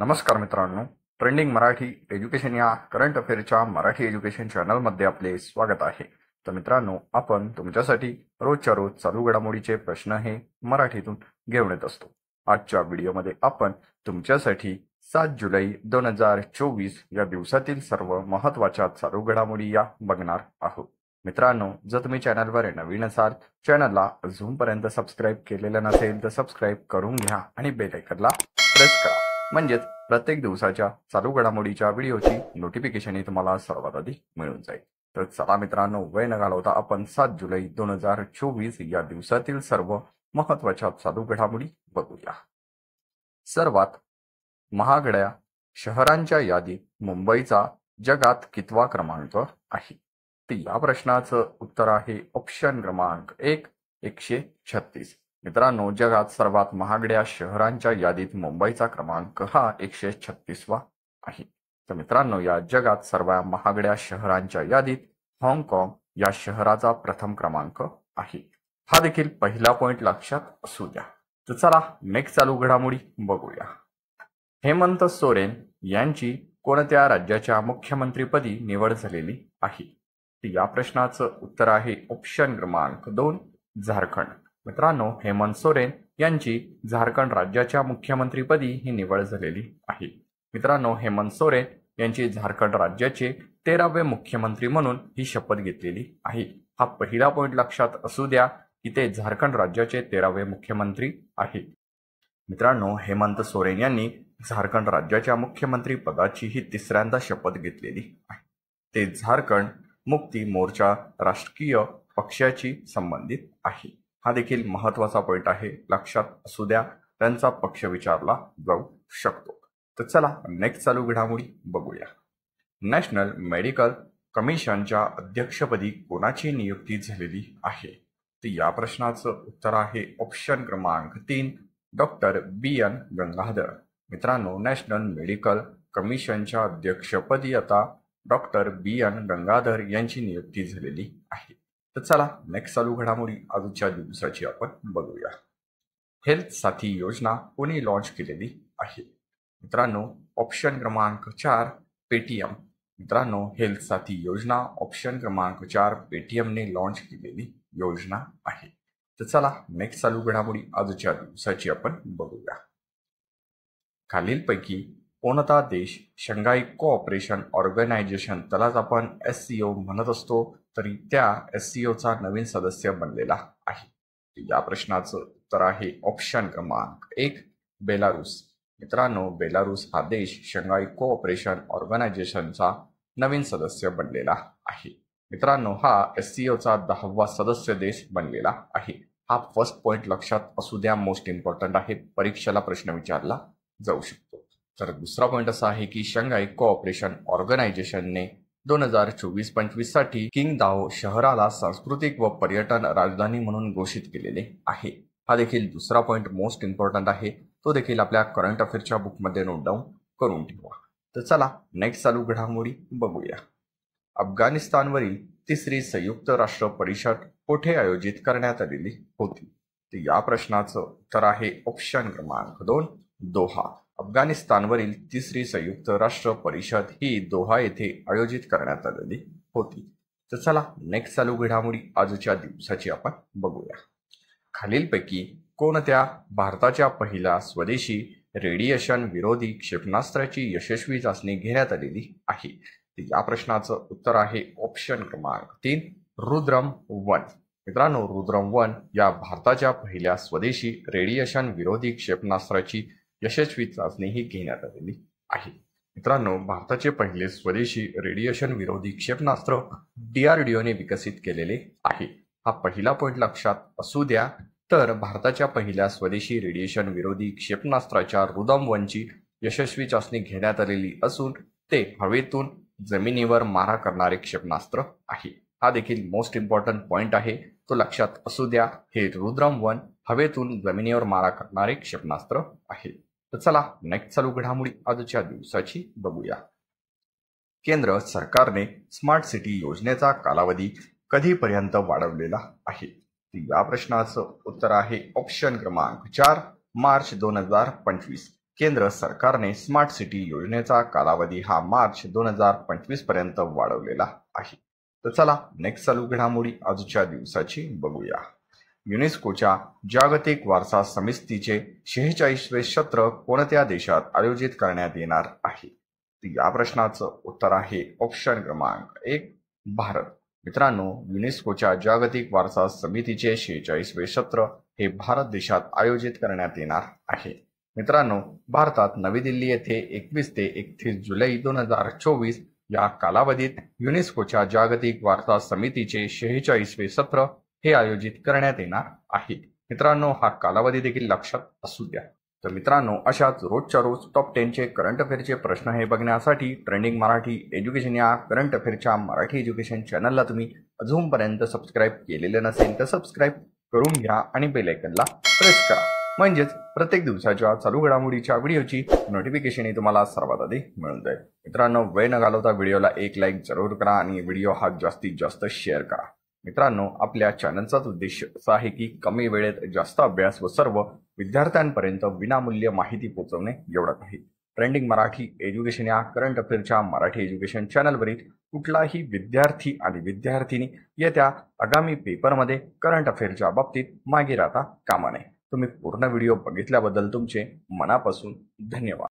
नमस्कार मित्रांनो, trending Marathi education या करंट अफेअरच्या मराठी एज्युकेशन चॅनलमध्ये आपले स्वागत आहे. तर मित्रांनो, आपण तुमच्यासाठी रोजच्या रोज चालू घडामोडीचे प्रश्न हे मराठीतून घेऊन येत असतो. आजच्या व्हिडिओमध्ये आपण तुमच्यासाठी 7 जुलै 2024 या दिवसातील सर्व महत्त्वाच्या चालू घडामोडी या बघणार आहोत. मित्रांनो, जर तुम्ही चॅनलवर नवीन असाल, चॅनलला अजूनपर्यंत सबस्क्राईब केलेलं नसेल तर सबस्क्राईब करून घ्या आणि बेल आयकॉनला प्रेस करा. म्हणजेच प्रत्येक दिवसाच्या चालू घडामोडीच्या व्हिडिओची नोटिफिकेशन ही तुम्हाला सर्वात आधी मिळून जाईल. तर चला मित्रांनो, वेळ न घालवता आपण 7 जुलै 2024 या दिवसातील सर्व महत्त्वाच्या चालू घडामोडी बघूया. सर्वात महागड्या शहरांच्या यादीत मुंबईचा जगात कितवा क्रमांक आहे? तर या प्रश्नाचं उत्तर आहे ऑप्शन क्रमांक 1, 136. मित्रांनो, जगात सर्वात महागड्या शहरांच्या यादीत मुंबईचा क्रमांक हा 136वा आहे. तर मित्रांनो, या जगात सर्वात महागड्या शहरांच्या यादीत हाँगकाँग या शहराचा प्रथम क्रमांक आहे. हा देखील पहिला पॉइंट लक्षात असू द्या. तर चला नेक्स्ट चालू घडामोडी बघूया. हेमंत सोरेन यांची कोणत्या राज्याच्या मुख्यमंत्रीपदी निवड झालेली आहे? तर या प्रश्नाचं उत्तर आहे ऑप्शन क्रमांक 2, झारखंड. मित्रांनो, हेमंत सोरेन यांची झारखंड राज्याच्या मुख्यमंत्रीपदी ही निवड झालेली आहे. मित्रांनो, हेमंत सोरेन यांची झारखंड राज्याचे 13वे मुख्यमंत्री म्हणून ही शपथ घेतलेली आहे. हा पहिला पॉइंट लक्षात असू द्या की ते झारखंड राज्याचे 13वे मुख्यमंत्री आहेत. मित्रांनो, हेमंत सोरेन यांनी झारखंड राज्याच्या मुख्यमंत्री पदाची ही तिसऱ्यांदा शपथ घेतलेली आहे. ते झारखंड मुक्ती मोर्चा राष्ट्रीय पक्षाशी संबंधित आहे. हा देखील महत्त्वाचा पॉइंट आहे, लक्षात असू द्या. त्यांचा पक्ष विचारला जाऊ शकतो. तर चला नेक्स्ट चालू घडामोडी बघूया. नॅशनल मेडिकल कमिशनच्या अध्यक्षपदी कोणाची नियुक्ती झालेली आहे? तर या प्रश्नाचं उत्तर आहे ऑप्शन क्रमांक 3, डॉक्टर BN गंगाधर. मित्रांनो, नॅशनल मेडिकल कमिशनच्या अध्यक्षपदी आता डॉक्टर BN गंगाधर यांची नियुक्ती झालेली आहे. तर चला नेक्स्ट चालू घडामोडी आजच्या दिवसाची आपण बघूया. हेल्थ साथी योजना कोणी लॉन्च केलेली आहे? मित्रांनो, ऑप्शन क्रमांक 4, पेटीएम. मित्रांनो, हेल्थ साथी योजना ऑप्शन क्रमांक 4 पेटीएमने लॉन्च केलेली योजना आहे. तर चला नेक्स्ट चालू घडामोडी आजच्या दिवसाची आपण बघूया. खालीलपैकी कोणता देश शंघाई कोऑपरेशन ऑर्गनायझेशन, त्यालाच आपण SCO म्हणत असतो, तरी त्या SCOचा नवीन सदस्य बनलेला आहे? या प्रश्नाचं उत्तर आहे ऑप्शन क्रमांक 1, बेलारूस. मित्रांनो, बेलारूस हा देश शंघाई कोऑपरेशन ऑर्गनायझेशनचा नवीन सदस्य बनलेला आहे. मित्रांनो, हा SCOचा 10वा सदस्य देश बनलेला आहे. हा फर्स्ट पॉइंट लक्षात असू द्या, मोस्ट इम्पॉर्टंट आहे, परीक्षेला प्रश्न विचारला जाऊ शकतो. तर दुसरा पॉइंट असा आहे की शंघाई कोऑपरेशन ऑर्गनायझेशनने 2024-25 साठी किंगदाओ शहराला सांस्कृतिक व पर्यटन राजधानी म्हणून घोषित केलेले आहे. हा देखील दुसरा पॉइंट मोस्ट इम्पॉर्टंट आहे, तो देखील आपल्या करंट अफेअरच्या बुकमध्ये नोट डाऊन करून ठेवा. तर चला नेक्स्ट चालू घडामोडी बघूया. अफगाणिस्तानवरील 3री संयुक्त राष्ट्र परिषद कोठे आयोजित करण्यात आलेली होती? तर या प्रश्नाचं उत्तर आहे ऑप्शन क्रमांक 2, दोहा. अफगाणिस्तानवरील 3री संयुक्त राष्ट्र परिषद ही दोहा येथे आयोजित करण्यात आलेली होती. तर चला नेक्स्ट चालू घडामोडी आजच्या दिवसाची आपण बघूया. खालीलपैकी कोणत्या भारताच्या पहिल्या स्वदेशी रेडिएशन विरोधी क्षेपणास्त्राची यशस्वी चाचणी घेण्यात आलेली आहे? या प्रश्नाचं उत्तर आहे ऑप्शन क्रमांक 3, रुद्रम-1. मित्रांनो, रुद्रम-1 या भारताच्या पहिल्या स्वदेशी रेडिएशन विरोधी क्षेपणास्त्राची यशस्वी चाचणी ही घेण्यात आलेली आहे. मित्रांनो, भारताचे पहिले स्वदेशी रेडिएशन विरोधी क्षेपणास्त्र DRDOने विकसित केलेले आहे. हा पहिला पॉइंट लक्षात असू द्या. तर भारताच्या पहिल्या स्वदेशी रेडिएशन विरोधी क्षेपणास्त्राच्या रुद्रम-1ची यशस्वी चाचणी घेण्यात आलेली असून ते हवेतून जमिनीवर मारा करणारे क्षेपणास्त्र आहे. हा देखील मोस्ट इम्पॉर्टंट पॉइंट आहे, तो लक्षात असू द्या. हे रुद्रम-1 हवेतून जमिनीवर मारा करणारे क्षेपणास्त्र आहे. तर चला नेक्स्ट चालू घडामोडी आजच्या दिवसाची बघूया. केंद्र सरकारने स्मार्ट सिटी योजनेचा कालावधी कधीपर्यंत वाढवलेला आहे? या प्रश्नाचं उत्तर आहे ऑप्शन क्रमांक 4, मार्च 2025. केंद्र सरकारने स्मार्ट सिटी योजनेचा कालावधी हा मार्च 2025 पर्यंत वाढवलेला आहे. तर चला नेक्स्ट चालू घडामोडी आजच्या दिवसाची बघूया. युनेस्कोच्या जागतिक वारसा समितीचे 46वे सत्र कोणत्या देशात आयोजित करण्यात येणार आहे? या प्रश्नाचं उत्तर आहे ऑप्शन क्रमांक 1 भारत. मित्रांनो, युनेस्कोच्या जागतिक वारसा समितीचे 46वे सत्र हे भारत देशात आयोजित करण्यात येणार आहे. मित्रांनो, भारतात नवी दिल्ली येथे 21 ते 31 जुलै 2024 या कालावधीत युनेस्कोच्या जागतिक वारसा समितीचे 46वे सत्र हे आयोजित करण्यात येणार आहे. मित्रांनो, हा कालावधी देखील लक्षात असू द्या. तर मित्रांनो, अशाच रोजच्या रोज टॉप 10चे करंट अफेअरचे प्रश्न हे बघण्यासाठी ट्रेंडिंग मराठी एज्युकेशन या करंट अफेअरच्या मराठी एज्युकेशन चॅनलला तुम्ही अजूनपर्यंत सबस्क्राईब केलेलं नसेल तर सबस्क्राईब करून घ्या आणि बेल आयकनला प्रेस करा. म्हणजेच प्रत्येक दिवसाच्या चालू घडामोडीच्या व्हिडिओची नोटिफिकेशन ही तुम्हाला सर्वात आधी मिळून जाईल. मित्रांनो, वेळ न घालवता व्हिडिओला एक लाईक जरूर करा आणि व्हिडिओ हा जास्तीत जास्त शेअर करा. मित्रांनो, आपल्या चॅनलचाच उद्देश असा आहे की कमी वेळेत जास्त अभ्यास व सर्व विद्यार्थ्यांपर्यंत विनामूल्य माहिती पोहोचवणे एवढंच आहे. ट्रेंडिंग मराठी एज्युकेशन या करंट अफेअरच्या मराठी एज्युकेशन चॅनलवरील कुठलाही विद्यार्थी आणि विद्यार्थिनी येत्या आगामी पेपरमध्ये करंट अफेअरच्या बाबतीत मागे राहता कामा नये. तुम्ही पूर्ण व्हिडिओ बघितल्याबद्दल तुमचे मनापासून धन्यवाद.